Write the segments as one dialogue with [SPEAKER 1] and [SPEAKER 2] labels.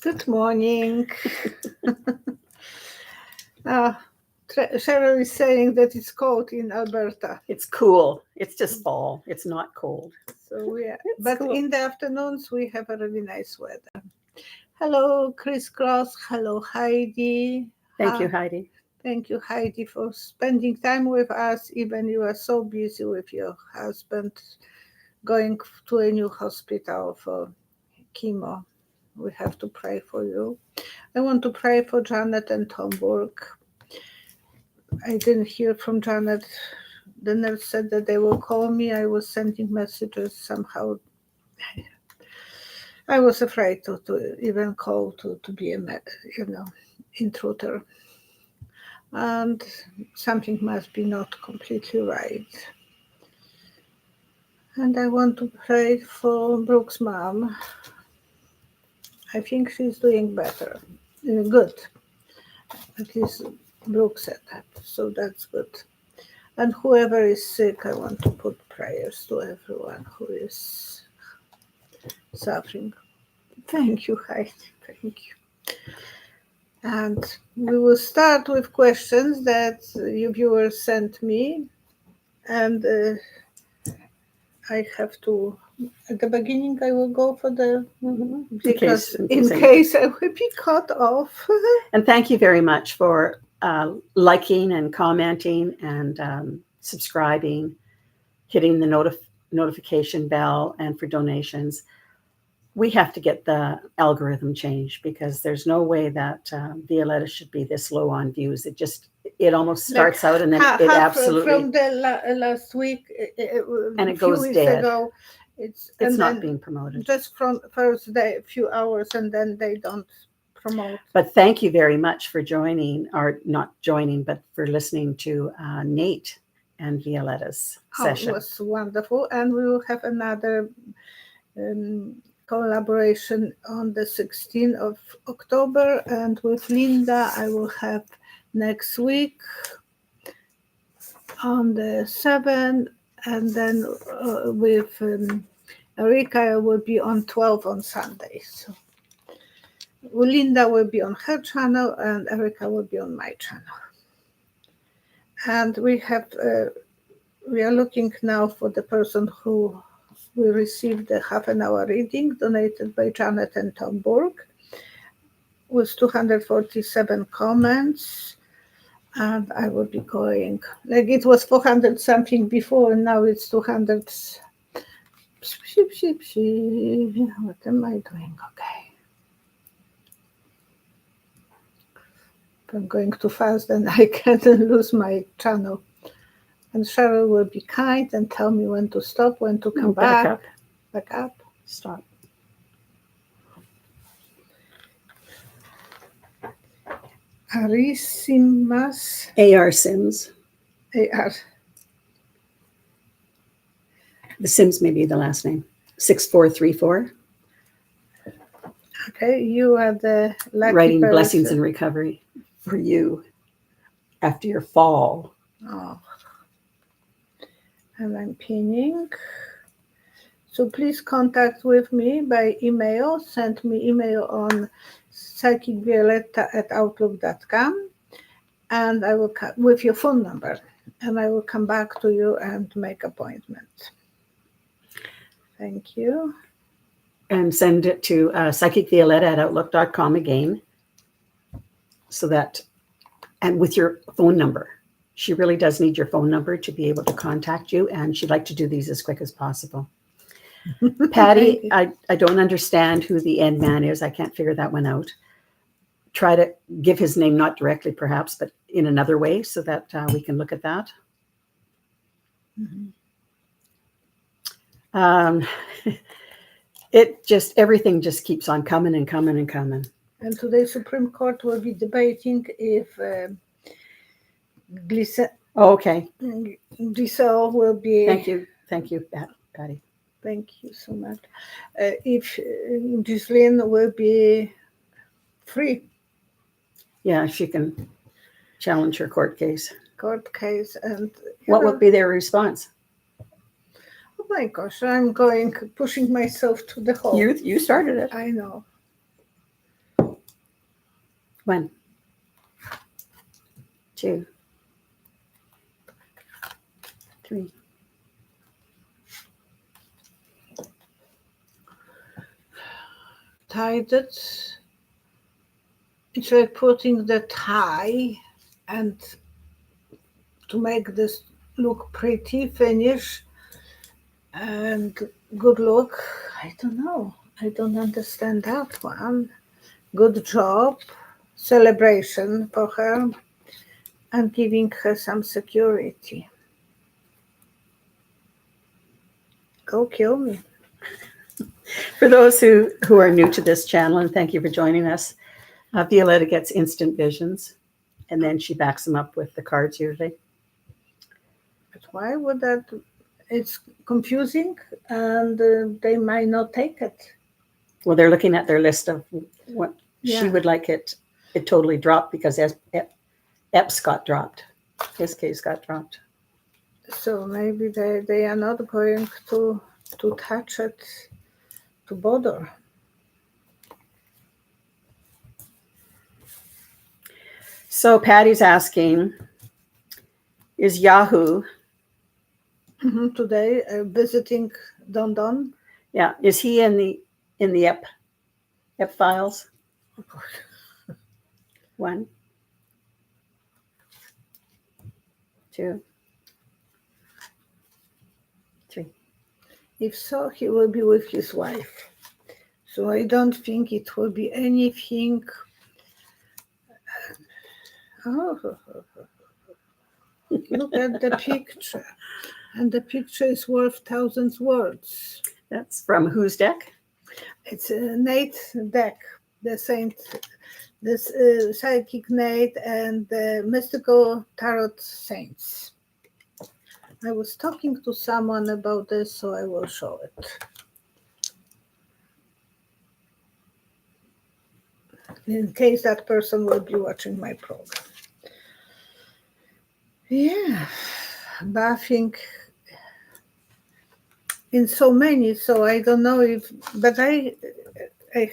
[SPEAKER 1] Good morning. Cheryl is saying that it's cold in Alberta.
[SPEAKER 2] It's cool. It's just fall. It's not cold.
[SPEAKER 1] So
[SPEAKER 2] It's
[SPEAKER 1] but
[SPEAKER 2] cool.
[SPEAKER 1] in the afternoons we have a really nice weather. Hello, Chris Cross. Hello, Heidi.
[SPEAKER 2] Thank you, Heidi.
[SPEAKER 1] Thank you, Heidi, for spending time with us, even you are so busy with your husband going to a new hospital for chemo. We have to pray for you. I want to pray for Janet and Tomburg. I didn't hear from Janet. The nurse said that they will call me. I was sending messages somehow. I was afraid to even call to be a intruder. And something must be not completely right. And I want to pray for Brooke's mom. I think she's doing better. Good. At least Brooke said that. So that's good. And whoever is sick, I want to put prayers to everyone who is suffering. Thank you, Heidi. Thank you. And we will start with questions that you viewers sent me. And I have to, at the beginning, I will go for the, because in case I will be cut off.
[SPEAKER 2] And thank you very much for liking and commenting and subscribing, hitting the notification bell, and for donations. We have to get the algorithm changed because there's no way that Violetta should be this low on views. It almost starts out and then it absolutely
[SPEAKER 1] from the last week
[SPEAKER 2] and it goes dead.
[SPEAKER 1] Ago,
[SPEAKER 2] it's not being promoted.
[SPEAKER 1] Just from first day, a few hours, and then they don't promote.
[SPEAKER 2] But thank you very much for joining, or not joining, but for listening to Nate and Violetta's session.
[SPEAKER 1] It was wonderful, and we will have another collaboration on the 16th of October, and with Linda I will have next week on the 7th, and then with Erika I will be on 12 on Sunday. So Linda will be on her channel and Erika will be on my channel. And we are looking now for the person who we received a half-an-hour reading donated by Janet and Tomburg with 247 comments. And I will be going, like it was 400 something before, and now it's 200. What am I doing? Okay. If I'm going too fast, then I can lose my channel. And Cheryl will be kind and tell me when to stop, when to come back. Back up.
[SPEAKER 2] Stop.
[SPEAKER 1] Arisimas.
[SPEAKER 2] A.R. Sims.
[SPEAKER 1] A.R.
[SPEAKER 2] The Sims may be the last name. 6434.
[SPEAKER 1] Okay, you are the lucky
[SPEAKER 2] writing
[SPEAKER 1] person.
[SPEAKER 2] Blessings and recovery for you after your fall.
[SPEAKER 1] Oh. And I'm pinning. So please contact with me by email. Send me email on psychicvioletta@outlook.com, and I will come with your phone number, and I will come back to you and make appointment. Thank you.
[SPEAKER 2] And send it to psychicvioletta@outlook.com again, so that, and with your phone number. She really does need your phone number to be able to contact you, and she'd like to do these as quick as possible. Patty, I don't understand who the end man is. I can't figure that one out. Try to give his name, not directly perhaps, but in another way so that we can look at that. Mm-hmm. Everything just keeps on coming and coming and coming.
[SPEAKER 1] And today Supreme Court will be debating if Giselle will be.
[SPEAKER 2] Thank you, Patty.
[SPEAKER 1] Thank you so much. If Ghislaine will be free.
[SPEAKER 2] Yeah, she can challenge her court case.
[SPEAKER 1] And
[SPEAKER 2] what would be their response?
[SPEAKER 1] Oh my gosh, I'm pushing myself to the hole.
[SPEAKER 2] You started it.
[SPEAKER 1] I know.
[SPEAKER 2] 1, 2, 3.
[SPEAKER 1] Tied it. It's like putting the tie and to make this look pretty, finish, and good look. I don't know. I don't understand that one. Good job. Celebration for her and giving her some security. Go kill me.
[SPEAKER 2] For those who are new to this channel, and thank you for joining us, Violetta gets instant visions, and then she backs them up with the cards usually.
[SPEAKER 1] But why would that? It's confusing, and they might not take it.
[SPEAKER 2] Well, they're looking at their list of what she
[SPEAKER 1] Yeah.
[SPEAKER 2] would like it totally dropped because Epps got dropped. His case got dropped.
[SPEAKER 1] So maybe they are not going to touch it, to bother.
[SPEAKER 2] So Patty's asking, is Yahoo,
[SPEAKER 1] Today, visiting Don Don.
[SPEAKER 2] yeah, is he in the Ep files? 1, 2, 3.
[SPEAKER 1] If so, he will be with his wife. So I don't think it will be anything. Oh, look at the picture. And the picture is worth thousands words.
[SPEAKER 2] That's from whose deck?
[SPEAKER 1] It's Nate's deck, the saint, this psychic Nate and the mystical tarot saints. I was talking to someone about this, so I will show it. In case that person will be watching my program. Yeah, but I think in so many, so I don't know if, but I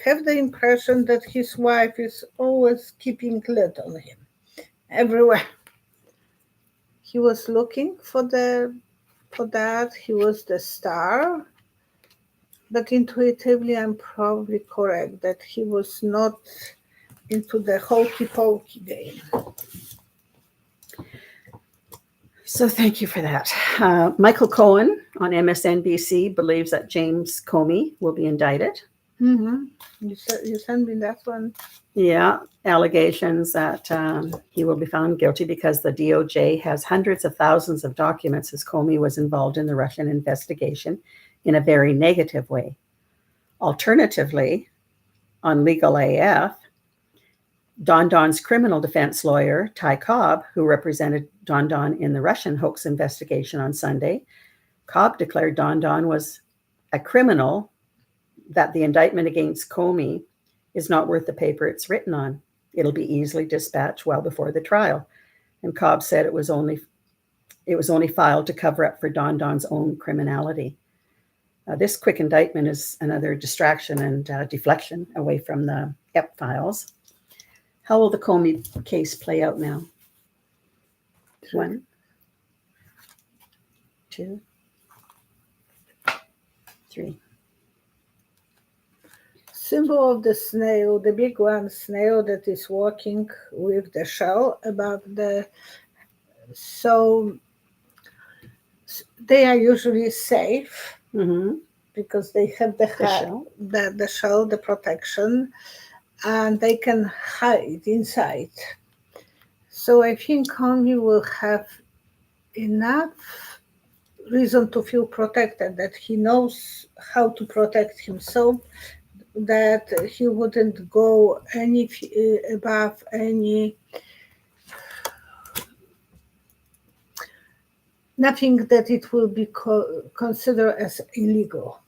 [SPEAKER 1] have the impression that his wife is always keeping lid on him everywhere. He was looking for that. He was the star, but intuitively, I'm probably correct that he was not into the hokey pokey game.
[SPEAKER 2] So thank you for that. Michael Cohen on MSNBC believes that James Comey will be indicted.
[SPEAKER 1] Mm-hmm. You sent me that one.
[SPEAKER 2] Yeah, allegations that he will be found guilty because the DOJ has hundreds of thousands of documents as Comey was involved in the Russian investigation in a very negative way. Alternatively, on Legal AF, Don Don's criminal defense lawyer, Ty Cobb, who represented Don Don in the Russian hoax investigation on Sunday, Cobb declared Don Don was a criminal, that the indictment against Comey is not worth the paper it's written on. It'll be easily dispatched well before the trial. And Cobb said it was only filed to cover up for Don Don's own criminality. This quick indictment is another distraction and deflection away from the Ep files. How will the Comey case play out now? 1, 2, 3.
[SPEAKER 1] Symbol of the snail, the big one snail that is walking with the shell above the. So they are usually safe because they have the shell, the protection, and they can hide inside. So I think Comey will have enough reason to feel protected, that he knows how to protect himself, that he wouldn't go any above any, nothing that it will be considered as illegal.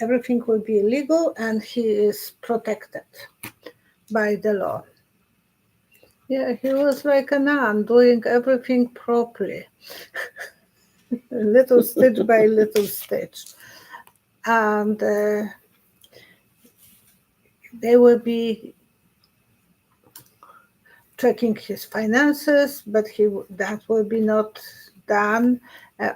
[SPEAKER 1] Everything will be illegal and he is protected by the law. Yeah, he was like a nun doing everything properly. Little stitch by little stitch. And they will be checking his finances, but that will be not done.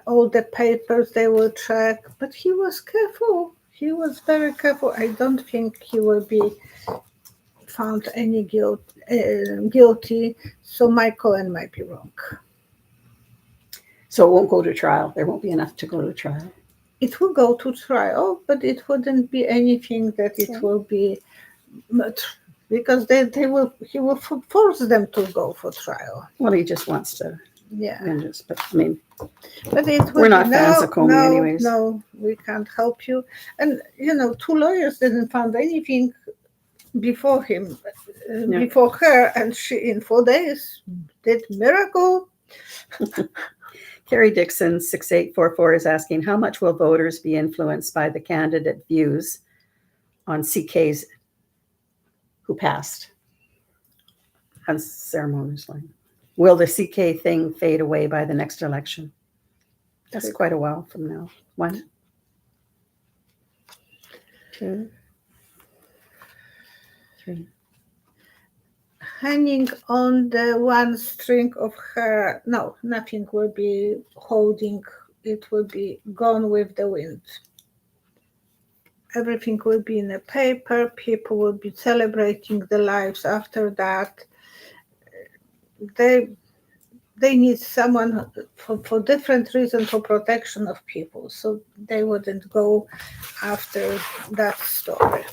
[SPEAKER 1] All the papers they will check, but he was careful. He was very careful. I don't think he will be found any guilty. So my Cohen might be wrong.
[SPEAKER 2] So it won't go to trial. There won't be enough to go to trial.
[SPEAKER 1] It will go to trial, but it wouldn't be anything that it will be much, because he will force them to go for trial.
[SPEAKER 2] Well, he just wants to.
[SPEAKER 1] Yeah.
[SPEAKER 2] But I mean,
[SPEAKER 1] but it
[SPEAKER 2] we're not fans of Comey anyways.
[SPEAKER 1] No, we can't help you. And, 2 lawyers didn't find anything before him, before her, and she in 4 days did miracle.
[SPEAKER 2] Carrie Dixon 6844 is asking, how much will voters be influenced by the candidate views on CKs who passed unceremoniously? Will the CK thing fade away by the next election? That's quite a while from now. 1, 2, 3.
[SPEAKER 1] Hanging on the one string of her, no, nothing will be holding. It will be gone with the wind. Everything will be in a paper. People will be celebrating the lives after that. They need someone for different reasons, for protection of people. So they wouldn't go after that story.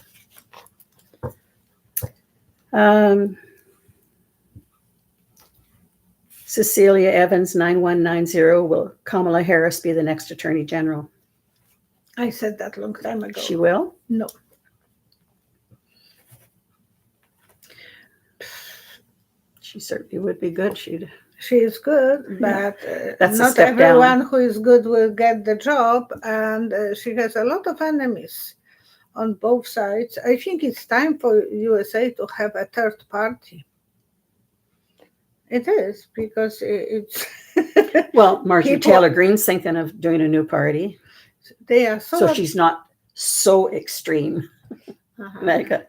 [SPEAKER 2] Cecilia Evans 9190, will Kamala Harris be the next Attorney General?
[SPEAKER 1] I said that long time ago.
[SPEAKER 2] She will?
[SPEAKER 1] No.
[SPEAKER 2] She certainly would be good.
[SPEAKER 1] She is good, but
[SPEAKER 2] That's
[SPEAKER 1] not everyone who is good will get the job, and she has a lot of enemies on both sides. I think it's time for USA to have a third party. It is, because it's...
[SPEAKER 2] Well, Marjorie Taylor Greene's thinking of doing a new party.
[SPEAKER 1] They are
[SPEAKER 2] so she's not so extreme. America.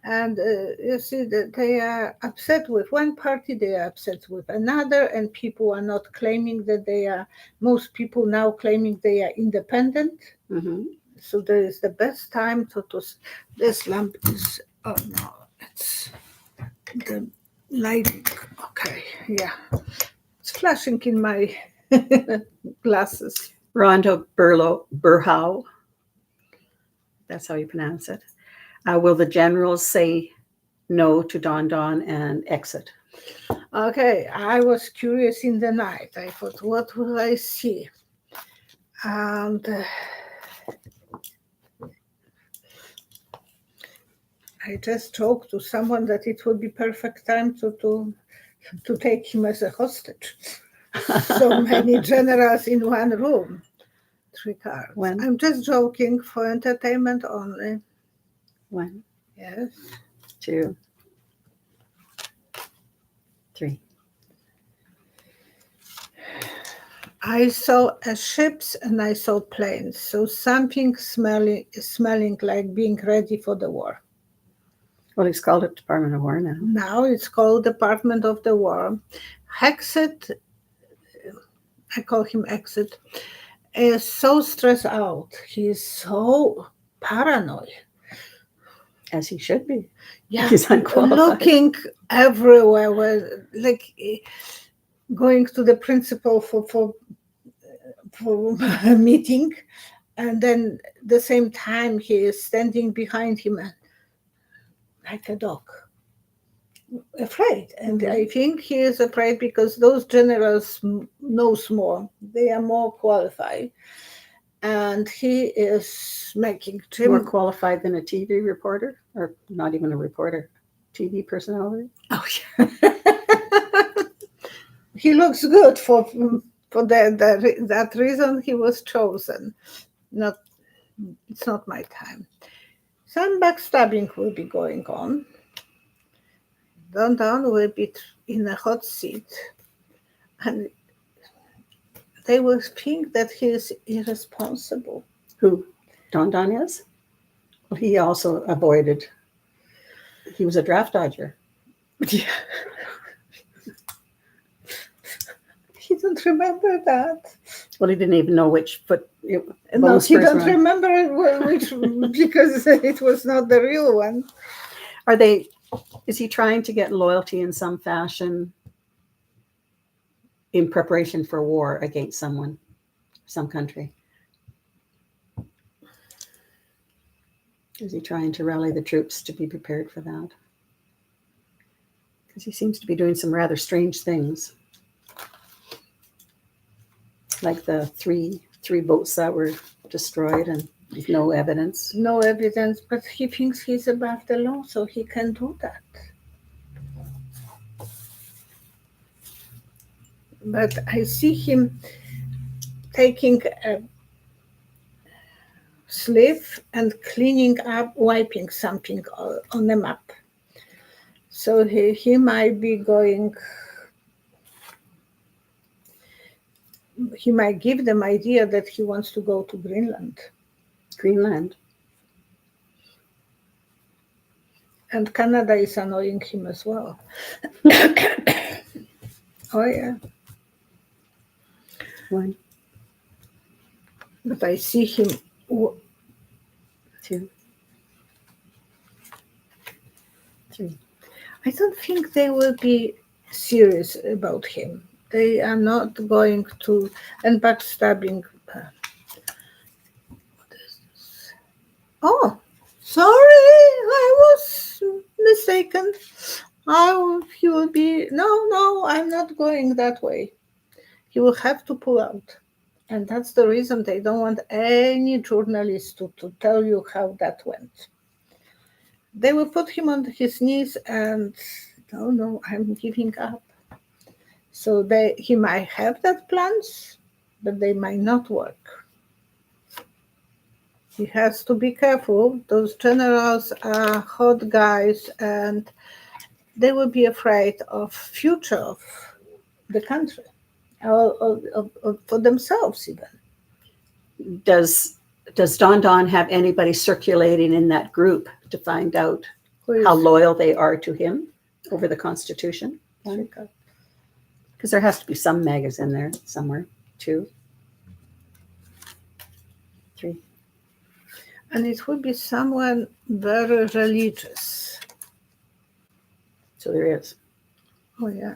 [SPEAKER 1] And you see that they are upset with one party, they are upset with another, and people are not claiming that they are, most people now claiming they are independent.
[SPEAKER 2] Mm-hmm.
[SPEAKER 1] So there is the best time to this lamp is, oh no, it's the lighting. Okay, yeah. It's flashing in my glasses.
[SPEAKER 2] Rhonda Burhow, that's how you pronounce it. Will the generals say no to Don Don and exit?
[SPEAKER 1] Okay, I was curious in the night. I thought, what will I see? And I just joked to someone that it would be perfect time to take him as a hostage. So many generals in one room. 3 cards.
[SPEAKER 2] When?
[SPEAKER 1] I'm just joking, for entertainment only.
[SPEAKER 2] 1,
[SPEAKER 1] Yes.
[SPEAKER 2] 2, 3.
[SPEAKER 1] I saw ships and I saw planes. So something smelling like being ready for the war.
[SPEAKER 2] Well, he's called it Department of War now.
[SPEAKER 1] Now it's called Department of the War. Hexit, I call him Exit, is so stressed out. He's so paranoid.
[SPEAKER 2] As he should be.
[SPEAKER 1] Yeah,
[SPEAKER 2] he's unqualified.
[SPEAKER 1] Looking everywhere, like going to the principal for a meeting, and then the same time he is standing behind him like a dog, afraid. And I think he is afraid because those generals knows more. They are more qualified. And he is making
[SPEAKER 2] more qualified than a TV reporter, or not even a reporter, TV personality.
[SPEAKER 1] Oh yeah, he looks good for that reason. He was chosen. It's not my time. Some backstabbing will be going on. Don Don will be in a hot seat, and they will think that he is irresponsible.
[SPEAKER 2] Who? Don Don is? Well, he also avoided. He was a draft dodger.
[SPEAKER 1] Yeah. He don't remember that.
[SPEAKER 2] Well, he didn't even know which foot.
[SPEAKER 1] No,
[SPEAKER 2] bones
[SPEAKER 1] he
[SPEAKER 2] first
[SPEAKER 1] don't
[SPEAKER 2] were on.
[SPEAKER 1] remember which because it was not the real one.
[SPEAKER 2] Is he trying to get loyalty in some fashion in preparation for war against someone, some country? Is he trying to rally the troops to be prepared for that? Because he seems to be doing some rather strange things. Like the three boats that were destroyed and with no evidence.
[SPEAKER 1] No evidence, but he thinks he's above the law, so he can do that. But I see him taking a sleeve and cleaning up, wiping something on the map. So he might be going, he might give them idea that he wants to go to Greenland.
[SPEAKER 2] Greenland.
[SPEAKER 1] And Canada is annoying him as well. Oh, yeah.
[SPEAKER 2] One,
[SPEAKER 1] But I see him.
[SPEAKER 2] two, three.
[SPEAKER 1] I don't think they will be serious about him. They are not going to, and backstabbing. What is this? Oh, sorry, I was mistaken. He will be, no, I'm not going that way. He will have to pull out. And that's the reason they don't want any journalist to tell you how that went. They will put him on his knees and, no, I'm giving up. So he might have that plans, but they might not work. He has to be careful. Those generals are hot guys and they will be afraid of future of the country, or for themselves even.
[SPEAKER 2] Does Don have anybody circulating in that group to find out how loyal they are to him over the Constitution? Because there has to be some magas in there somewhere. 2, 3.
[SPEAKER 1] And it would be someone very religious.
[SPEAKER 2] So there is.
[SPEAKER 1] Oh, yeah.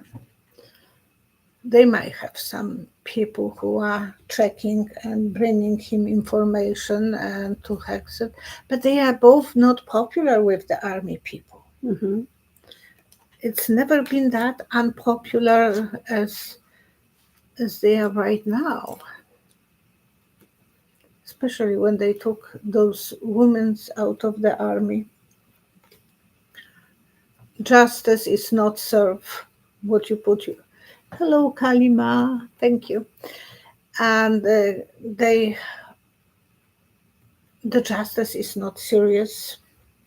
[SPEAKER 1] They might have some people who are checking and bringing him information and to hex it, but they are both not popular with the army people.
[SPEAKER 2] Mm-hmm.
[SPEAKER 1] It's never been that unpopular as they are right now, especially when they took those women out of the army. Justice is not served what you put you. Hello, Kalima. Thank you. And the justice is not serious.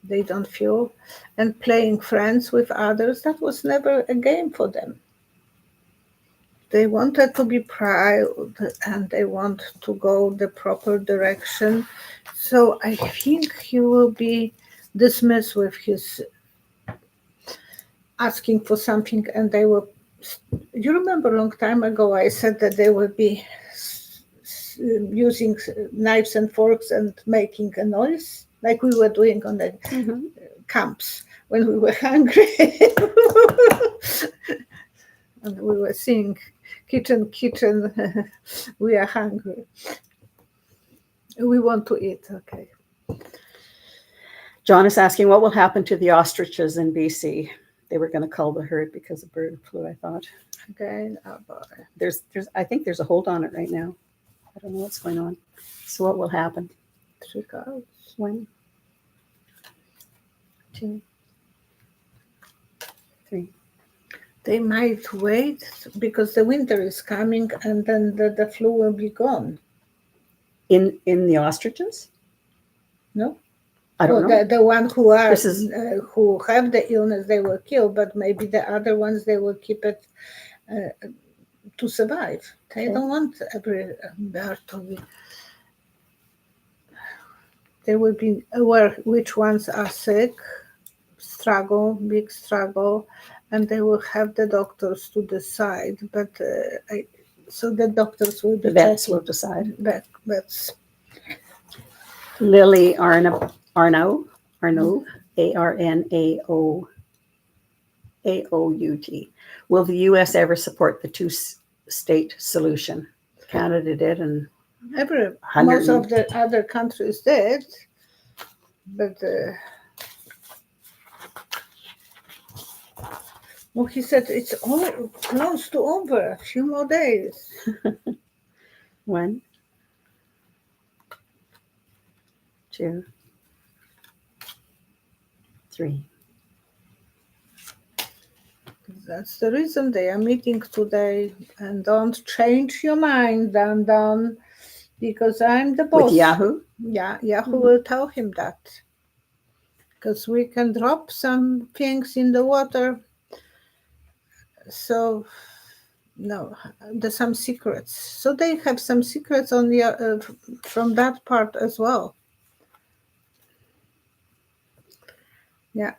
[SPEAKER 1] They don't feel. And playing friends with others, that was never a game for them. They wanted to be proud and they want to go the proper direction. So I think he will be dismissed with his asking for something, and they will. You remember a long time ago I said that they will be using knives and forks and making a noise like we were doing on the camps when we were hungry. And we were singing, kitchen, we are hungry. We want to eat, okay.
[SPEAKER 2] John is asking, what will happen to the ostriches in BC? They were going to cull the herd because of bird flu, I thought.
[SPEAKER 1] Okay, oh boy.
[SPEAKER 2] I think there's a hold on it right now. I don't know what's going on. So what will happen?
[SPEAKER 1] 3 cows.
[SPEAKER 2] 1, 2, 3.
[SPEAKER 1] They might wait because the winter is coming and then the flu will be gone.
[SPEAKER 2] In the ostriches?
[SPEAKER 1] No?
[SPEAKER 2] I don't know.
[SPEAKER 1] The one who are who have the illness, they will kill, but maybe the other ones, they will keep it to survive. They don't want every bird to be. They will be aware which ones are sick, big struggle, and they will have the doctors to decide. But So the doctors will be
[SPEAKER 2] The vets
[SPEAKER 1] checking.
[SPEAKER 2] will decide.
[SPEAKER 1] Vets.
[SPEAKER 2] Lily Arnault, Arnault. Will the U.S. ever support the two-state solution? Canada did, and
[SPEAKER 1] Most of the other countries did, but well, he said it's all close to over. A few more days.
[SPEAKER 2] 1, 2, 3.
[SPEAKER 1] That's the reason they are meeting today. And don't change your mind, Dan, because I'm the boss.
[SPEAKER 2] With Yahoo?
[SPEAKER 1] Yeah, Yahoo will tell him that. Because we can drop some things in the water. So, no, there's some secrets. So they have some secrets on the from that part as well. Yeah,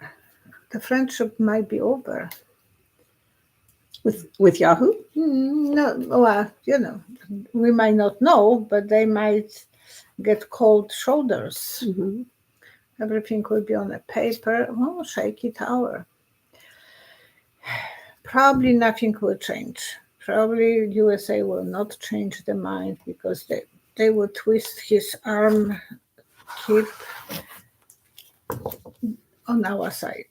[SPEAKER 1] the friendship might be over.
[SPEAKER 2] With Yahoo?
[SPEAKER 1] No, well, we might not know, but they might get cold shoulders.
[SPEAKER 2] Mm-hmm.
[SPEAKER 1] Everything will be on a paper. Oh, shaky tower. Probably nothing will change. Probably USA will not change their mind because they will twist his arm, keep on our side.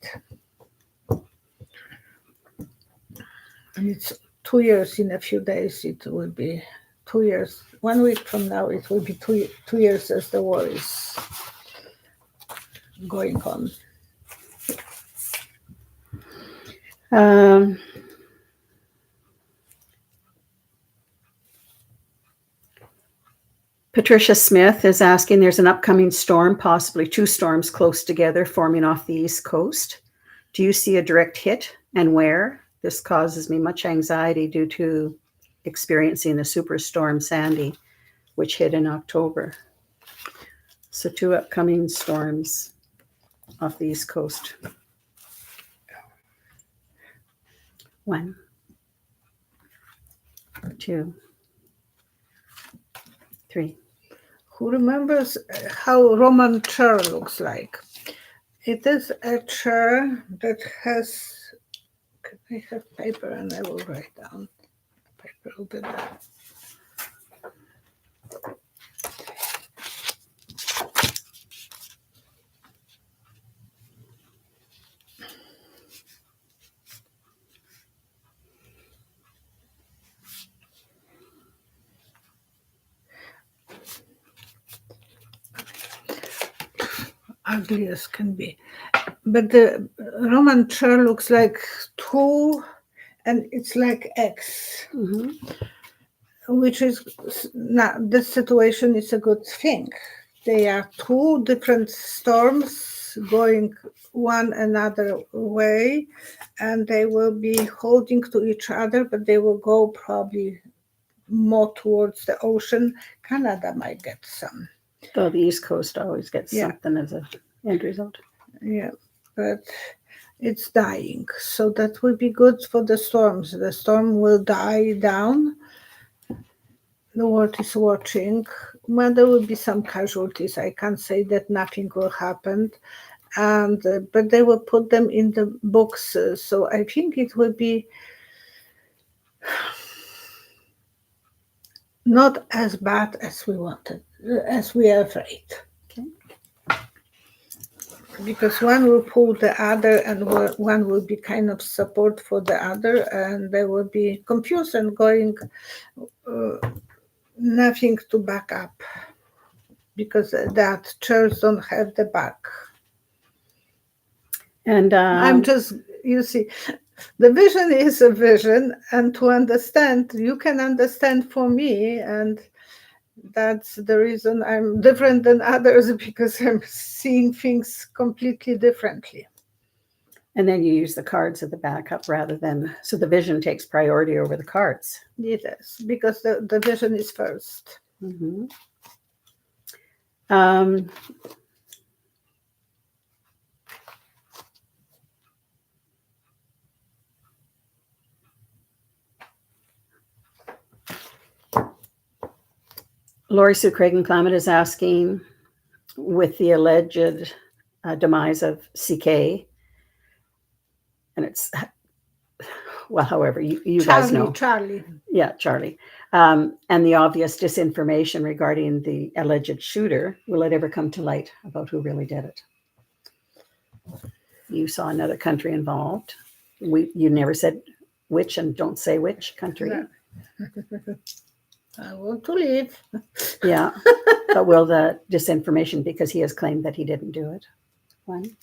[SPEAKER 1] And it's 2 years in a few days. It will be 2 years. 1 week from now, it will be 2 years as the war is going on.
[SPEAKER 2] Patricia Smith is asking, there's an upcoming storm, possibly 2 storms close together forming off the East Coast. Do you see a direct hit, and where? This causes me much anxiety due to experiencing the superstorm Sandy, which hit in October. So 2 upcoming storms off the East Coast. 1, 2, 3.
[SPEAKER 1] Who remembers how Roman chair looks like? It is a chair that has. I have paper and I will write down. Paper will be there. Ugly as can be. But the Roman chair looks like 2, and it's like X, which is now this situation is a good thing. They are 2 different storms going one another way, and they will be holding to each other, but they will go probably more towards the ocean. Canada might get some.
[SPEAKER 2] Though the East Coast always gets something as an end result.
[SPEAKER 1] Yeah, but it's dying. So that will be good for the storms. The storm will die down. The world is watching. Well, there will be some casualties. I can't say that nothing will happen. And but they will put them in the books. So I think it will be not as bad as we wanted, as we are afraid.
[SPEAKER 2] Okay.
[SPEAKER 1] Because one will pull the other, and one will be kind of support for the other, and they will be confused and going nothing to back up, because that chairs don't have the back.
[SPEAKER 2] And
[SPEAKER 1] I'm just, you see, the vision is a vision, and to understand, you can understand for me, and that's the reason I'm different than others, because I'm seeing things completely differently.
[SPEAKER 2] And then you use the cards at the backup rather than, so the vision takes priority over the cards.
[SPEAKER 1] Yes, because the vision is first.
[SPEAKER 2] Mm-hmm. Lori Sue Cragen Clement is asking, with the alleged demise of CK, and it's, well, however, you guys know.
[SPEAKER 1] Charlie.
[SPEAKER 2] Yeah, Charlie. And the obvious disinformation regarding the alleged shooter, will it ever come to light about who really did it? You saw another country involved. You never said which, and don't say which country.
[SPEAKER 1] No. I want to leave.
[SPEAKER 2] Yeah, but will the disinformation, because he has claimed that he didn't do it? 1,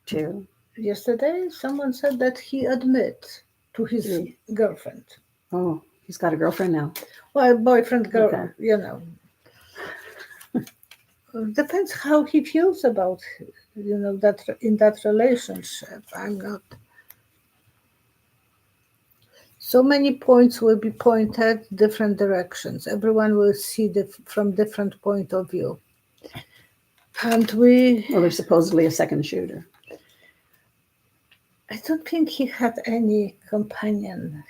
[SPEAKER 2] 2.
[SPEAKER 1] Yesterday, someone said that he admit to his
[SPEAKER 2] 3.
[SPEAKER 1] girlfriend.
[SPEAKER 2] Oh, he's got a girlfriend now.
[SPEAKER 1] Well, boyfriend, girl,
[SPEAKER 2] Okay.
[SPEAKER 1] you know. Depends how he feels about, that in that relationship. I'm not. So many points will be pointed different directions. Everyone will see from different point of view. And
[SPEAKER 2] Well, there's supposedly a second shooter.
[SPEAKER 1] I don't think he had any companion.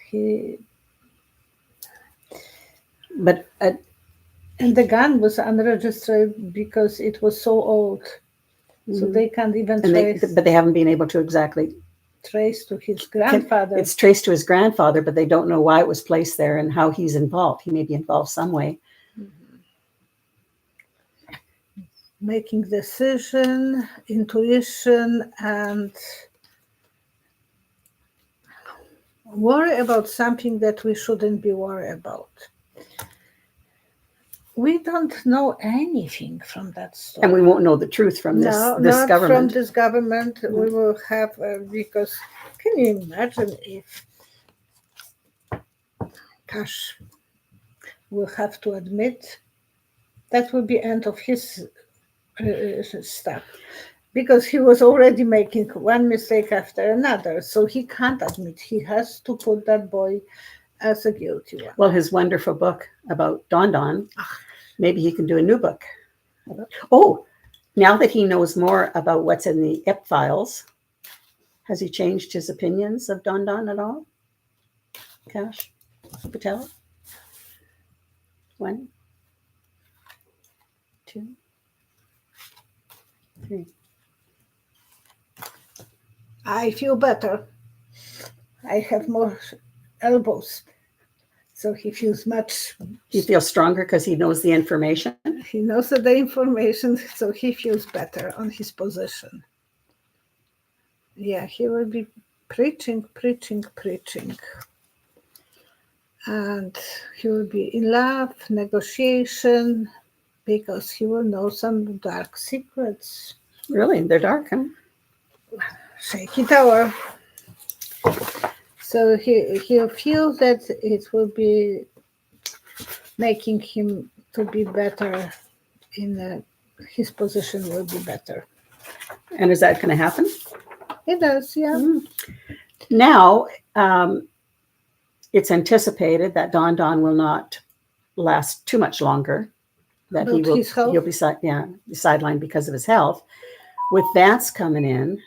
[SPEAKER 2] But
[SPEAKER 1] And the gun was unregistered because it was so old. So they can't even trace.
[SPEAKER 2] But they haven't been able to exactly
[SPEAKER 1] trace to his grandfather.
[SPEAKER 2] It's traced to his grandfather, but they don't know why it was placed there and how he's involved. He may be involved some way.
[SPEAKER 1] Making decision, intuition, and worry about something that we shouldn't be worried about. We don't know anything from that story.
[SPEAKER 2] And we won't know the truth from this
[SPEAKER 1] not
[SPEAKER 2] government.
[SPEAKER 1] From this government. No. We will have, because can you imagine if Kash will have to admit that will be end of his stuff, because he was already making one mistake after another, so he can't admit. He has to put that boy as a guilty one.
[SPEAKER 2] Well, his wonderful book about Don, maybe he can do a new book. Oh, now that he knows more about what's in the EP files, has he changed his opinions of Don at all? Kash Patel? 1, 2, 3.
[SPEAKER 1] I feel better. I have more elbows. So he feels much.
[SPEAKER 2] He feels stronger because he knows the information.
[SPEAKER 1] He knows the information, so he feels better on his position. Yeah, he will be preaching. And he will be in love, negotiation, because he will know some dark secrets.
[SPEAKER 2] Really? They're dark, huh?
[SPEAKER 1] Shaky tower. So he'll feel that it will be making him to be better his position will be better.
[SPEAKER 2] And is that going to happen?
[SPEAKER 1] It does, yeah.
[SPEAKER 2] Now, it's anticipated that Don will not last too much longer. That he'll be sidelined because of his health. With Vance coming in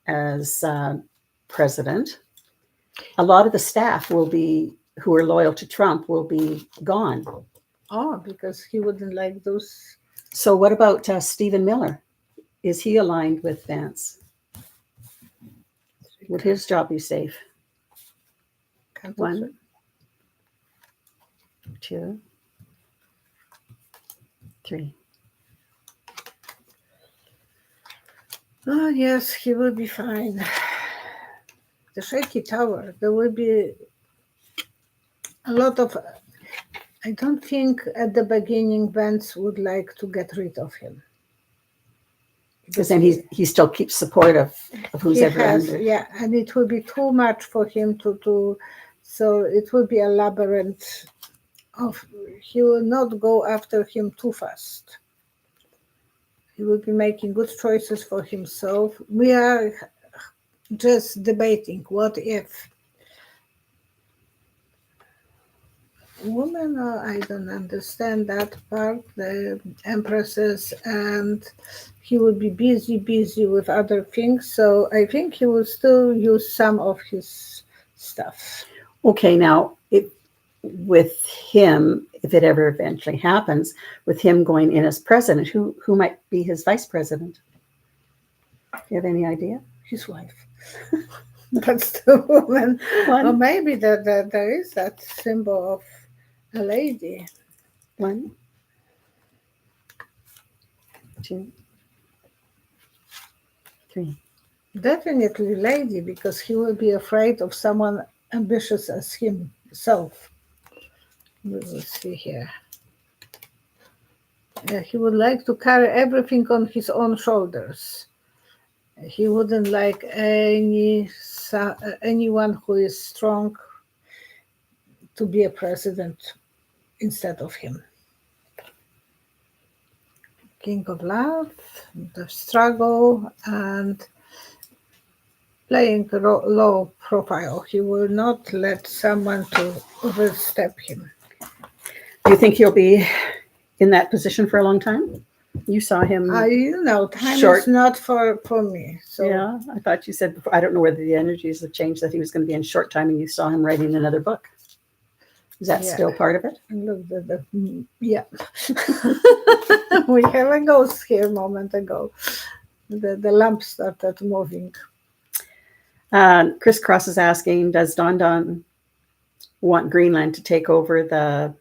[SPEAKER 2] as president, a lot of the staff who are loyal to Trump will be gone.
[SPEAKER 1] Oh, because he wouldn't like those.
[SPEAKER 2] So what about Stephen Miller? Is he aligned with Vance? Would his job be safe? 1, 2, 3.
[SPEAKER 1] Oh, yes, he will be fine. The shaky tower, there will be a lot of. I don't think at the beginning Vance would like to get rid of him.
[SPEAKER 2] Because then he still keeps support of who's ever under.
[SPEAKER 1] Yeah, and it will be too much for him to do. So it will be a labyrinth of. He will not go after him too fast. He will be making good choices for himself. We are just debating what if. Women, I don't understand that part, the empresses, and he will be busy with other things. So I think he will still use some of his stuff.
[SPEAKER 2] Okay, now with him, if it ever eventually happens, with him going in as president, who might be his vice president? Do you have any idea?
[SPEAKER 1] His wife. That's the woman.
[SPEAKER 2] One.
[SPEAKER 1] Or maybe there is that symbol of a lady.
[SPEAKER 2] 1, 2, 3.
[SPEAKER 1] Definitely lady, because he will be afraid of someone ambitious as himself. We will see here. He would like to carry everything on his own shoulders. He wouldn't like anyone who is strong to be a president instead of him. King of Love, the struggle, and playing low profile. He will not let someone to overstep him.
[SPEAKER 2] Do you think he'll be in that position for a long time? You saw him.
[SPEAKER 1] Time is not for me. So
[SPEAKER 2] yeah, I thought you said before. I don't know whether the energies have changed, that he was going to be in short time, and you saw him writing another book. Is that still part of it?
[SPEAKER 1] Look, yeah. We have a ghost here a moment ago. The lamp started moving.
[SPEAKER 2] Chris Cross is asking, does Don Don want Greenland to take over the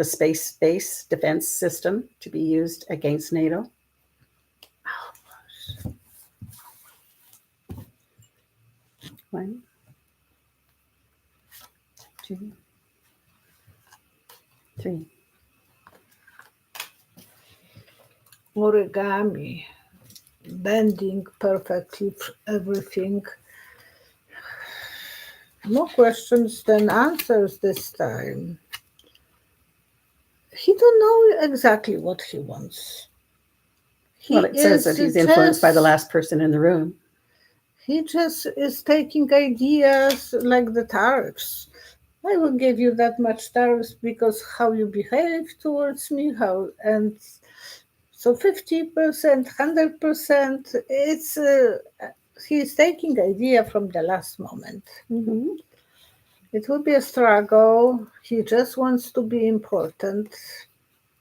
[SPEAKER 2] space-based defense system to be used against NATO?
[SPEAKER 1] Oh,
[SPEAKER 2] 1, 2, 3.
[SPEAKER 1] Origami, bending perfectly everything. More questions than answers this time. He don't know exactly what he wants.
[SPEAKER 2] It says that he's influenced by the last person in the room.
[SPEAKER 1] He just is taking ideas like the tariffs. I will give you that much tariffs because how you behave towards me, and so 50%, 100%. It's he's taking idea from the last moment.
[SPEAKER 2] Mm-hmm.
[SPEAKER 1] It will be a struggle. He just wants to be important.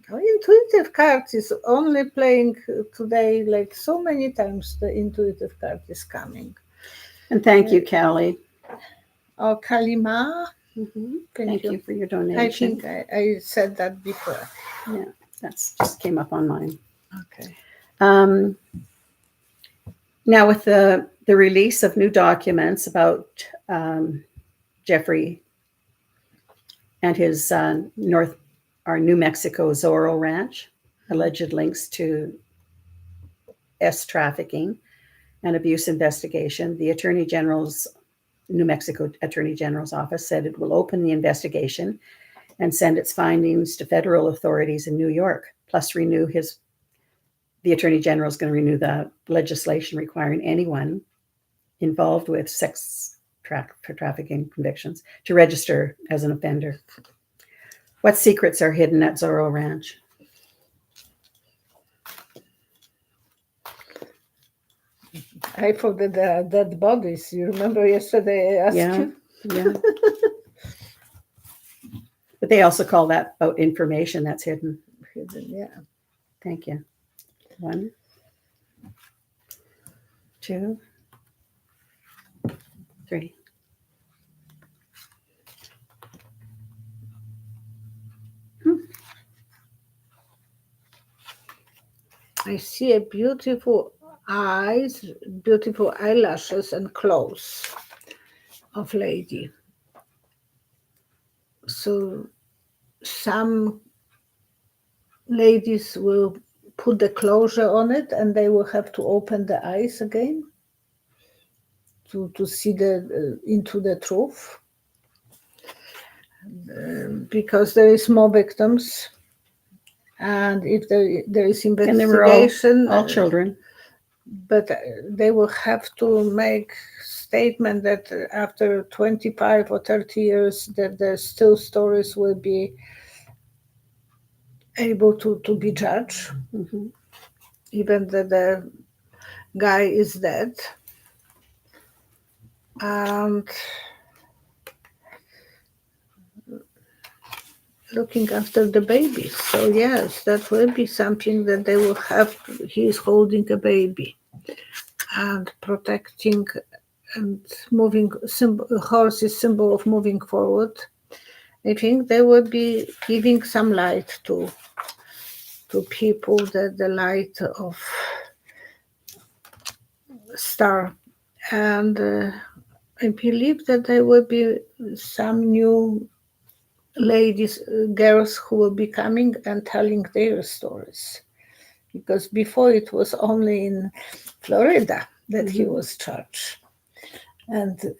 [SPEAKER 1] Intuitive card is only playing today, like so many times the intuitive card is coming.
[SPEAKER 2] And thank you, Callie.
[SPEAKER 1] Oh, Kalima.
[SPEAKER 2] Mm-hmm. Thank you for your donation.
[SPEAKER 1] I think I said that before.
[SPEAKER 2] Yeah, that's just came up on mine.
[SPEAKER 1] Okay.
[SPEAKER 2] Now with the release of new documents about Jeffrey and his New Mexico Zorro ranch, alleged links to trafficking and abuse investigation, the New Mexico Attorney General's office said it will open the investigation and send its findings to federal authorities in New York, plus the Attorney General is going to renew the legislation requiring anyone involved with sex trafficking convictions to register as an offender. What secrets are hidden at Zorro Ranch?
[SPEAKER 1] I thought that the dead bodies. You remember yesterday I asked you?
[SPEAKER 2] Yeah. But they also call that about information that's hidden.
[SPEAKER 1] Yeah.
[SPEAKER 2] Thank you. 1, 2, 3.
[SPEAKER 1] I see a beautiful eyes, beautiful eyelashes and clothes of lady. So some ladies will put the closure on it and they will have to open the eyes again to see into the truth. Because there is more victims, and if there is investigation,
[SPEAKER 2] and they were all children,
[SPEAKER 1] but they will have to make statement that after 25 or 30 years that the still stories will be able to be judged,
[SPEAKER 2] mm-hmm.
[SPEAKER 1] even that the guy is dead. And looking after the babies. So yes, that will be something that they will have. He's holding a baby and protecting and moving. Horse is symbol of moving forward. I think they will be giving some light to people, that the light of star, and I believe that there will be some new ladies, girls who will be coming and telling their stories, because before it was only in Florida that he was charged, and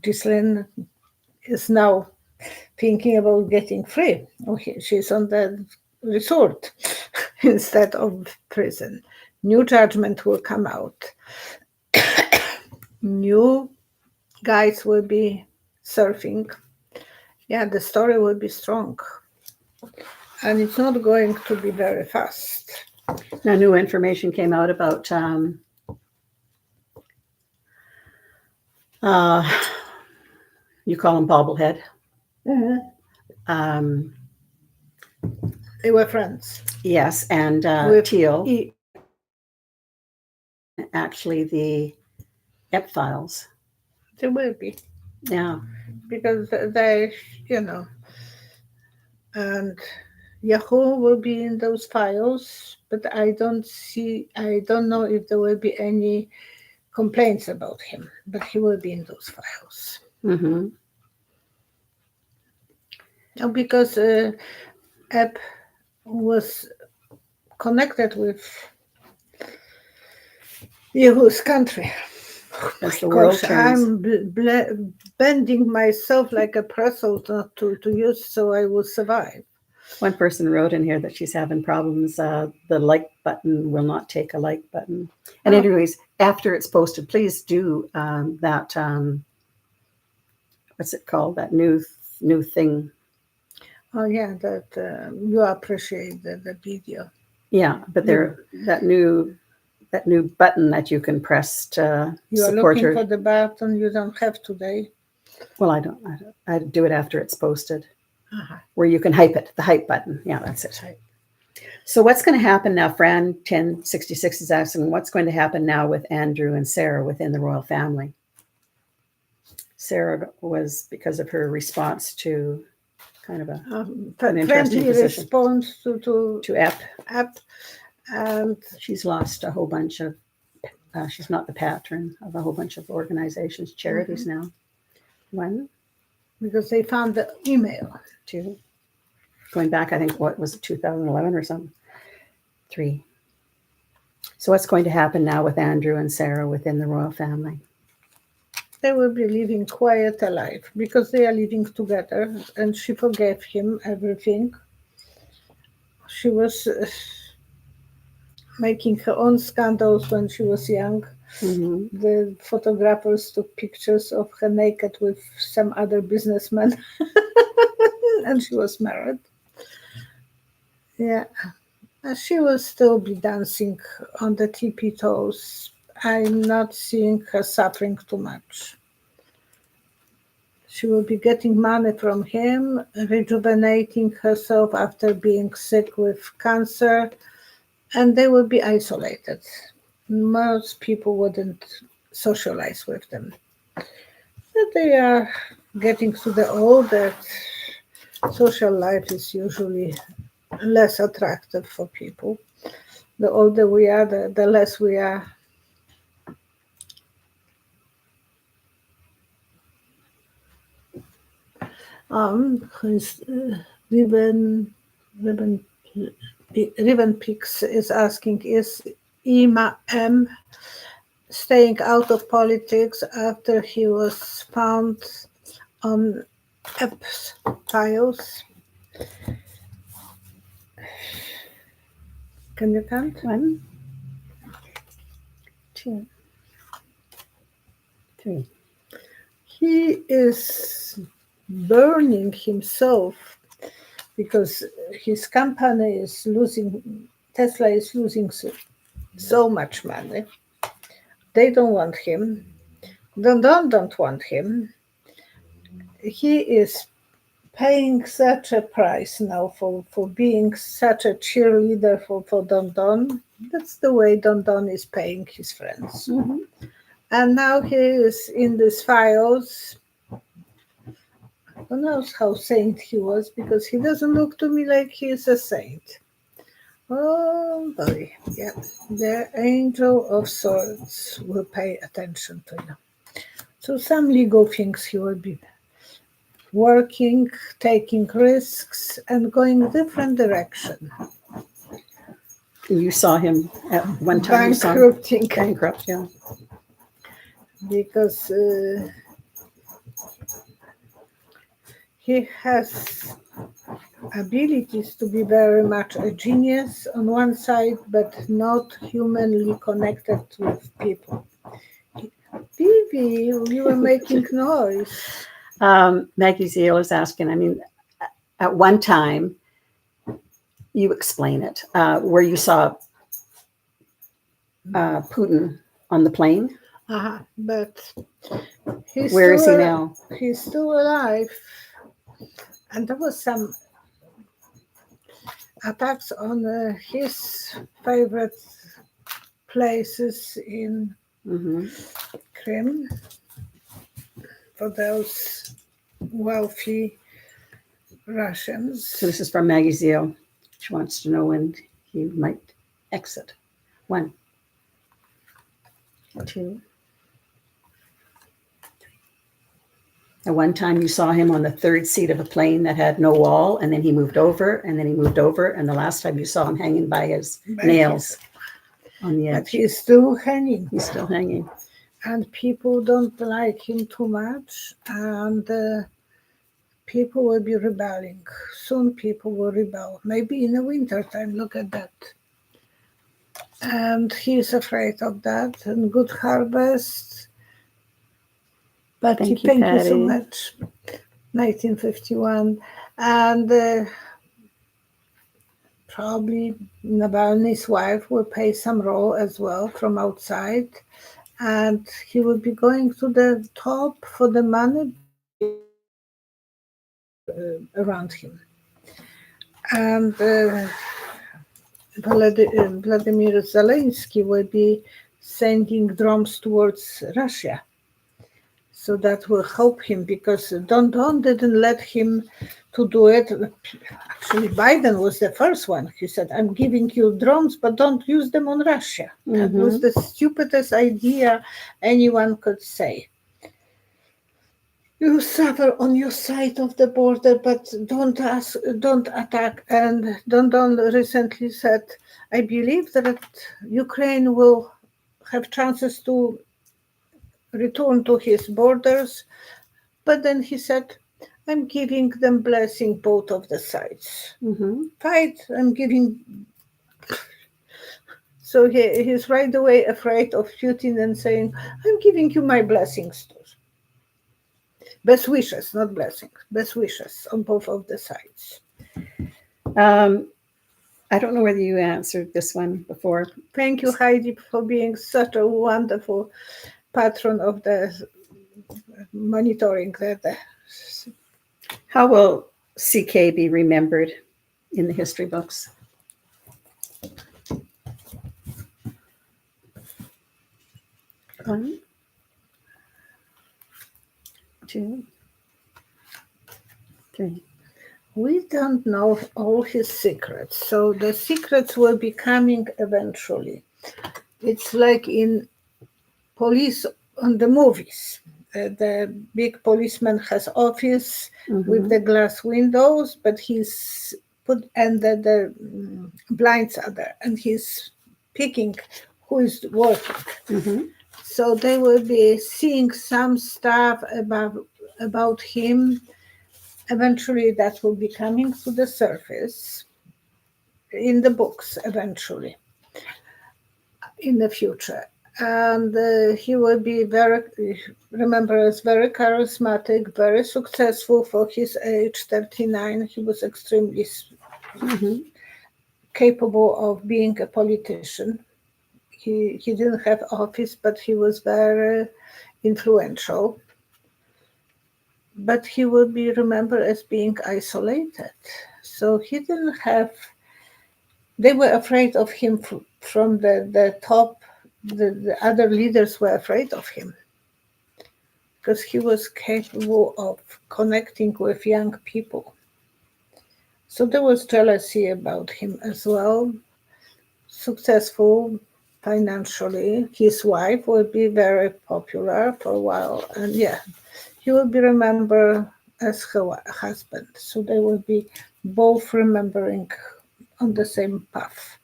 [SPEAKER 1] Ghislaine is now thinking about getting free. She's on the resort instead of prison. New judgment will come out. New guys will be surfing. Yeah, the story will be strong. And it's not going to be very fast.
[SPEAKER 2] Now, new information came out about you call him bobblehead.
[SPEAKER 1] They were friends.
[SPEAKER 2] Yes, and
[SPEAKER 1] With
[SPEAKER 2] Teal, actually the EP files.
[SPEAKER 1] They will be.
[SPEAKER 2] Yeah.
[SPEAKER 1] Because they, and Yahoo will be in those files, but I don't know if there will be any complaints about him, but he will be in those files.
[SPEAKER 2] Mm-hmm.
[SPEAKER 1] Because app was connected with Yahoo's country.
[SPEAKER 2] As the world turns.
[SPEAKER 1] I'm bending myself like a pretzel to use, so I will survive.
[SPEAKER 2] One person wrote in here that she's having problems. The like button will not take a like button. And anyways, after it's posted, please do that. What's it called? That new thing.
[SPEAKER 1] Oh yeah, that you appreciate the video.
[SPEAKER 2] Yeah, but that new button that you can press to
[SPEAKER 1] you are
[SPEAKER 2] support
[SPEAKER 1] looking
[SPEAKER 2] her.
[SPEAKER 1] For the button you don't have today.
[SPEAKER 2] Well, I don't. I do it after it's posted, where you can hype it. The hype button. Yeah, that's it.
[SPEAKER 1] Right.
[SPEAKER 2] So what's going to happen now? Fran 1066 is asking, what's going to happen now with Andrew and Sarah within the royal family? Sarah was, because of her response to kind of an interesting position.
[SPEAKER 1] Response to
[SPEAKER 2] EP.
[SPEAKER 1] And
[SPEAKER 2] she's lost a whole bunch of, she's not the patron of a whole bunch of organizations, charities now. One?
[SPEAKER 1] Because they found the email.
[SPEAKER 2] Two. Going back, I think, what was it, 2011 or something? Three. So what's going to happen now with Andrew and Sarah within the royal family?
[SPEAKER 1] They will be living quiet a life because they are living together, and she forgave him everything. She was making her own scandals when she was young.
[SPEAKER 2] Mm-hmm.
[SPEAKER 1] The photographers took pictures of her naked with some other businessman, and she was married. Yeah, she will still be dancing on the tippy toes. I'm not seeing her suffering too much. She will be getting money from him, rejuvenating herself after being sick with cancer, and they will be isolated. Most people wouldn't socialize with them. But they are getting to the old that social life is usually less attractive for people. The older we are, the less we are Riven Pix is asking, is Ima M staying out of politics after he was found on Epps files? Can you count?
[SPEAKER 2] 1, 2, 3.
[SPEAKER 1] He is burning himself because his company is losing, Tesla is losing so much money. They don't want him. Don't want him. He is paying such a price now for being such a cheerleader for Don Don. That's the way Don Don is paying his friends.
[SPEAKER 2] Mhm.
[SPEAKER 1] And now he is in these files. Who knows how saint he was, because he doesn't look to me like he is a saint. Oh boy, yeah. The angel of swords will pay attention to you. So some legal things he will be working, taking risks, and going different direction.
[SPEAKER 2] You saw him at one time. You saw him
[SPEAKER 1] Bankrupting,
[SPEAKER 2] bankrupt, yeah.
[SPEAKER 1] because he has abilities to be very much a genius on one side, but not humanly connected with people. Vivi, you were making noise.
[SPEAKER 2] Maggie Zeal is asking, I mean, at one time, you explain it, where you saw Putin on the plane.
[SPEAKER 1] But he's
[SPEAKER 2] Where is he
[SPEAKER 1] still
[SPEAKER 2] now?
[SPEAKER 1] he's still alive. And there was some attacks on his favorite places in
[SPEAKER 2] Mhm.
[SPEAKER 1] Crimea for those wealthy Russians.
[SPEAKER 2] So this is from Maggie Zeal. She wants to know when he might exit. 1, 2. At one time, you saw him on the third seat of a plane that had no wall, and then he moved over, and then he moved over, and the last time you saw him hanging by his nails on the
[SPEAKER 1] But
[SPEAKER 2] edge.
[SPEAKER 1] he's still hanging.
[SPEAKER 2] He's still hanging.
[SPEAKER 1] And people don't like him too much, and people will be rebelling. Soon people will rebel. Maybe in the winter time, look at that. And he's afraid of that. And good harvest. But
[SPEAKER 2] Thank you,
[SPEAKER 1] thank you so
[SPEAKER 2] Patty.
[SPEAKER 1] much. 1951. And probably Navalny's wife will play some role as well from outside. And he will be going to the top for the money around him. And Vladimir Zelensky will be sending drones towards Russia. So that will help him, because Don didn't let him to do it. Actually, Biden was the first one. He said, I'm giving you drones, but don't use them on Russia. That was the stupidest idea anyone could say. You suffer on your side of the border, but don't attack. And Don recently said, I believe that Ukraine will have chances to return to his borders. But then he said, I'm giving them blessing both of the sides. Fight, I'm giving. So he's right away afraid of Putin and saying, I'm giving you my blessings too. Best wishes, not blessings. Best wishes on both of the sides.
[SPEAKER 2] I don't know whether you answered this one before.
[SPEAKER 1] Thank you, Heidi, for being such a wonderful patron of the monitoring.
[SPEAKER 2] How will CK be remembered in the history books? 1, 2, 3.
[SPEAKER 1] We don't know all his secrets, so the secrets will be coming eventually. It's like in police on the movies. The big policeman has office with the glass windows, but he's put under the blinds are there, and he's picking who is working. So they will be seeing some stuff about him. Eventually, that will be coming to the surface in the books. Eventually, in the future. And he will be remembered as very charismatic, very successful for his age, 39. He was extremely capable of being a politician. He didn't have office, but he was very influential. but he will be remembered as being isolated. So he didn't have, they were afraid of him from the top, the other leaders were afraid of him because he was capable of connecting with young people. So there was jealousy about him as well. Successful financially, his wife will be very popular for a while, and yeah, he will be remembered as her husband. So they will be both remembering on the same path.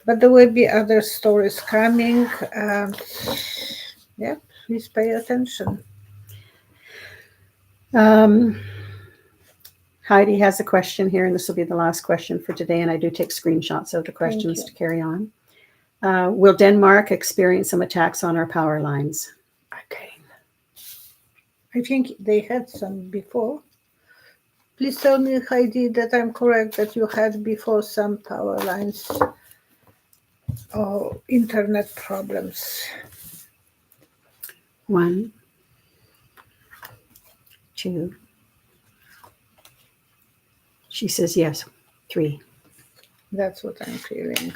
[SPEAKER 1] But there will be other stories coming, and yeah, please pay attention.
[SPEAKER 2] Heidi has a question here, and this will be the last question for today. And I do take screenshots of the questions
[SPEAKER 1] you.
[SPEAKER 2] to carry on. Will Denmark experience some attacks on our power lines?
[SPEAKER 1] Again, I think they had some before. Please tell me, Heidi, that I'm correct, that you had before some power lines or internet problems.
[SPEAKER 2] 1, 2. She says yes. 3.
[SPEAKER 1] That's what I'm feeling.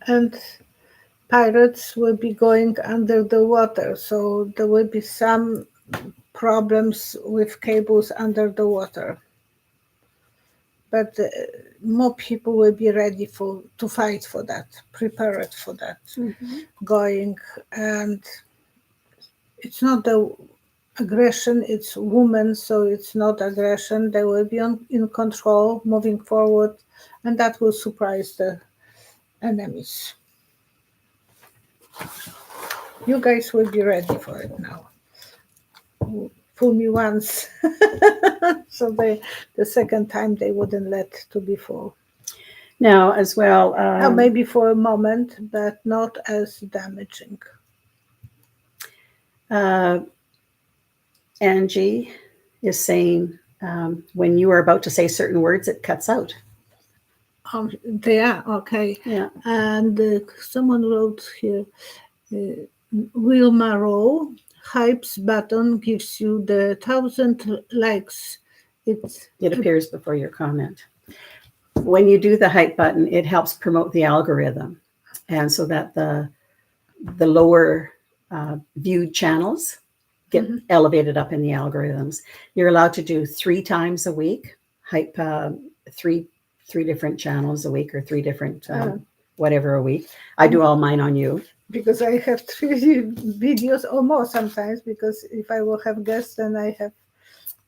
[SPEAKER 1] And pirates will be going under the water, so there will be some problems with cables under the water. But more people will be ready to fight for that, prepared for that, going. And it's not the aggression, it's women, so it's not aggression. They will be in control, moving forward, and that will surprise the enemies. You guys will be ready for it now. Fool me once, so the second time they wouldn't let to be fooled.
[SPEAKER 2] Now, as well,
[SPEAKER 1] Maybe for a moment, but not as damaging.
[SPEAKER 2] Angie is saying when you are about to say certain words, it cuts out.
[SPEAKER 1] They are, okay.
[SPEAKER 2] Yeah.
[SPEAKER 1] And someone wrote here, Wilma Rowe, hypes button gives you the 1,000 likes.
[SPEAKER 2] It appears before your comment. When you do the hype button, it helps promote the algorithm. And so that the lower viewed channels get elevated up in the algorithms. You're allowed to do 3 times a week, hype 3 different channels a week or 3 different whatever a week. I do all mine on you.
[SPEAKER 1] Because I have 3 videos or more sometimes, because if I will have guests, then I have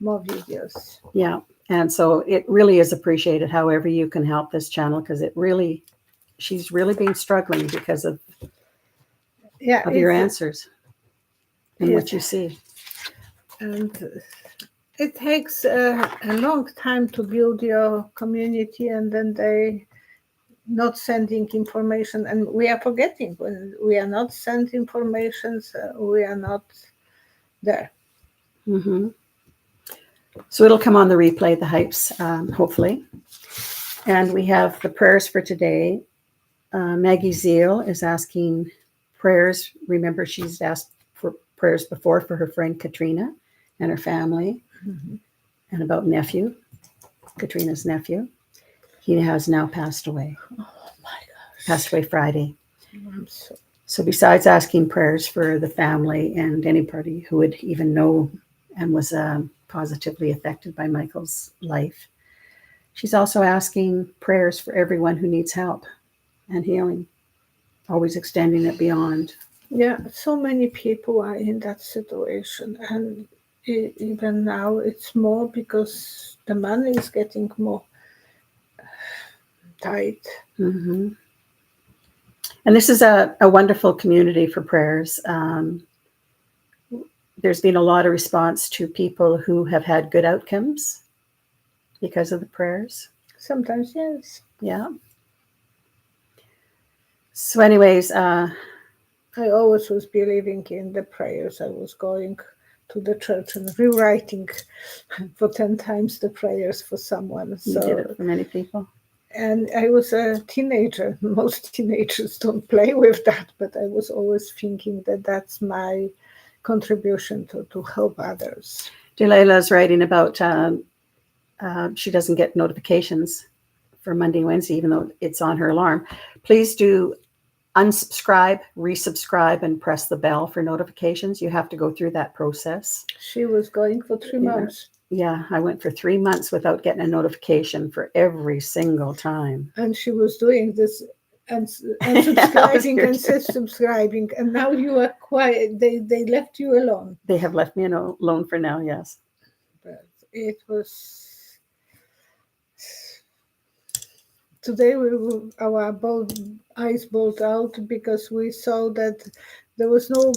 [SPEAKER 1] more videos.
[SPEAKER 2] Yeah. And so it really is appreciated however you can help this channel, because she's really been struggling because of your answers and what you see.
[SPEAKER 1] And it takes a long time to build your community, and then they not sending information, and we are forgetting when we are not sent information, we are not there.
[SPEAKER 2] So it'll come on the replay, the hypes, hopefully. And we have the prayers for today. Maggie Zeal is asking prayers. Remember, she's asked for prayers before for her friend Katrina and her family, and about nephew, Katrina's nephew. He has now passed away.
[SPEAKER 1] Oh my gosh.
[SPEAKER 2] Passed away Friday. So besides asking prayers for the family and anybody who would even know and was positively affected by Michael's life, she's also asking prayers for everyone who needs help and healing, always extending it beyond.
[SPEAKER 1] Yeah, so many people are in that situation, and even now it's more because the money is getting more tight.
[SPEAKER 2] And this is a wonderful community for prayers. There's been a lot of response to people who have had good outcomes because of the prayers.
[SPEAKER 1] Sometimes, yes.
[SPEAKER 2] Yeah. So anyways,
[SPEAKER 1] I always was believing in the prayers. I was going to the church and rewriting for 10 times the prayers for someone.
[SPEAKER 2] You did it for many people.
[SPEAKER 1] And I was a teenager. Most teenagers don't play with that, but I was always thinking that that's my contribution to help others.
[SPEAKER 2] Delilah's writing about she doesn't get notifications for Monday, Wednesday, even though it's on her alarm. Please do unsubscribe, resubscribe, and press the bell for notifications. You have to go through that process.
[SPEAKER 1] She was going for 3 months.
[SPEAKER 2] Yeah, I went for 3 months without getting a notification for every single time.
[SPEAKER 1] And she was doing this and subscribing and subscribing. And now you are quiet. They left you alone.
[SPEAKER 2] They have left me alone for now, yes.
[SPEAKER 1] But it was... Today our eyes bulged out because we saw that there was no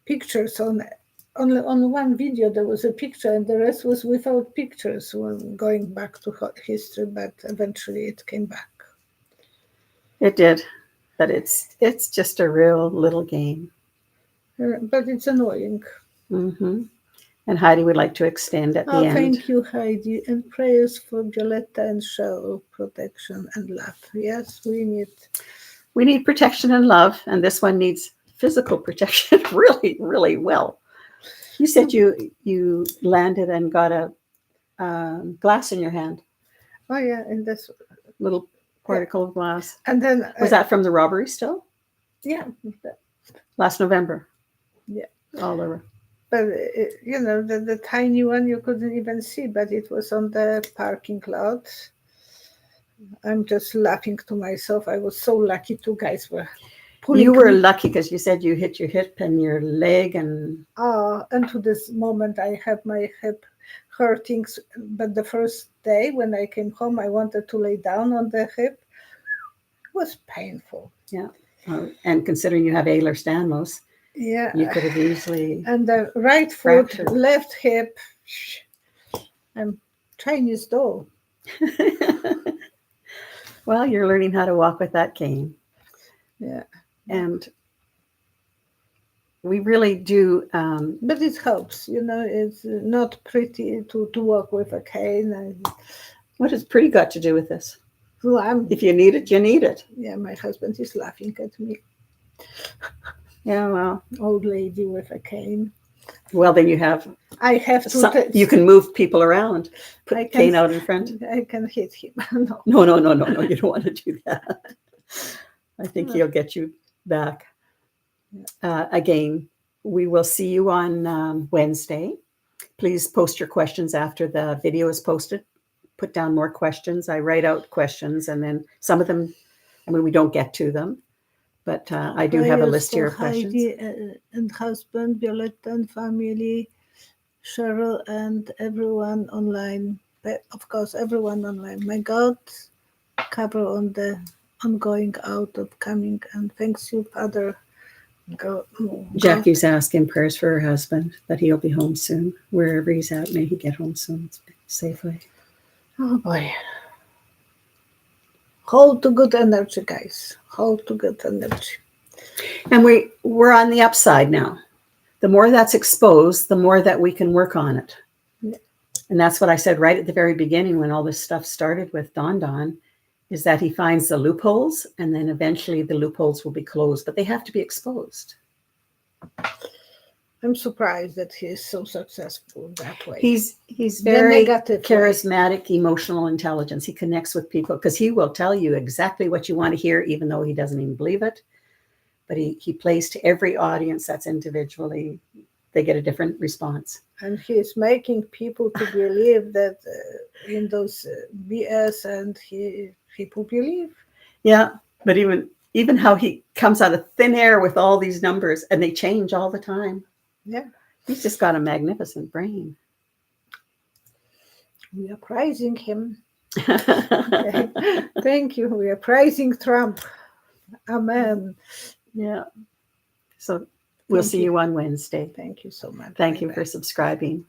[SPEAKER 1] pictures on one video. There was a picture and the rest was without pictures, going back to history, but eventually it came back.
[SPEAKER 2] It did, but it's just a real little game.
[SPEAKER 1] But it's annoying.
[SPEAKER 2] Mm-hmm. And Heidi would like to extend at the end.
[SPEAKER 1] Thank you, Heidi, and prayers for Violetta and Cheryl, protection and love. Yes, we need
[SPEAKER 2] protection and love, and this one needs physical protection really, really well. You said you landed and got a glass in your hand.
[SPEAKER 1] Oh yeah, in this
[SPEAKER 2] little particle of glass.
[SPEAKER 1] And then
[SPEAKER 2] was that from the robbery still?
[SPEAKER 1] Yeah,
[SPEAKER 2] last November.
[SPEAKER 1] Yeah,
[SPEAKER 2] all over.
[SPEAKER 1] But the tiny one you couldn't even see, but it was on the parking lot. I'm just laughing to myself. I was so lucky. 2 guys were pulling.
[SPEAKER 2] You were lucky because you said you hit your hip and your leg and.
[SPEAKER 1] And to this moment I have my hip hurting. But the first day when I came home, I wanted to lay down on the hip. It was painful.
[SPEAKER 2] Yeah, and considering you have Ehlers-Danlos.
[SPEAKER 1] Yeah,
[SPEAKER 2] you could have easily.
[SPEAKER 1] And the right foot, fractured. Left hip, I'm Chinese doll.
[SPEAKER 2] Well, you're learning how to walk with that cane.
[SPEAKER 1] Yeah,
[SPEAKER 2] and we really do.
[SPEAKER 1] But it helps, It's not pretty to walk with a cane.
[SPEAKER 2] What has pretty got to do with this?
[SPEAKER 1] Well,
[SPEAKER 2] if you need it, you need it.
[SPEAKER 1] Yeah, my husband is laughing at me.
[SPEAKER 2] Yeah, well,
[SPEAKER 1] old lady with a cane.
[SPEAKER 2] Well, then you have.
[SPEAKER 1] I have to.
[SPEAKER 2] You can move people around. Put a cane out in front.
[SPEAKER 1] I can hit him.
[SPEAKER 2] No. You don't want to do that. I think he'll get you back. Again, we will see you on Wednesday. Please post your questions after the video is posted. Put down more questions. I write out questions, and then some of them, we don't get to them. But I do have a list here of questions.
[SPEAKER 1] Heidi and husband, Violetta and family, Cheryl and everyone online. Of course, everyone online. My God, cover on the ongoing out of coming. And thanks you, Father.
[SPEAKER 2] Jackie's asking prayers for her husband, that he'll be home soon. Wherever he's at, may he get home soon safely.
[SPEAKER 1] Oh, boy. Hold to good energy, guys. Hold to good energy.
[SPEAKER 2] And we're on the upside now. The more that's exposed, the more that we can work on it.
[SPEAKER 1] Yeah.
[SPEAKER 2] And that's what I said right at the very beginning when all this stuff started with Don, is that he finds the loopholes, and then eventually the loopholes will be closed, but they have to be exposed.
[SPEAKER 1] I'm surprised that he is so successful that way.
[SPEAKER 2] He's very charismatic, emotional intelligence. He connects with people because he will tell you exactly what you want to hear, even though he doesn't even believe it. But he plays to every audience that's individually. They get a different response.
[SPEAKER 1] And he's making people to believe that in those BS, and people believe.
[SPEAKER 2] Yeah, but even how he comes out of thin air with all these numbers, and they change all the time.
[SPEAKER 1] Yeah,
[SPEAKER 2] he's just got a magnificent brain.
[SPEAKER 1] We are praising him. Thank you. We are praising Trump. Amen.
[SPEAKER 2] Yeah. So we'll see you on Wednesday.
[SPEAKER 1] Thank you so much.
[SPEAKER 2] Thank you for subscribing.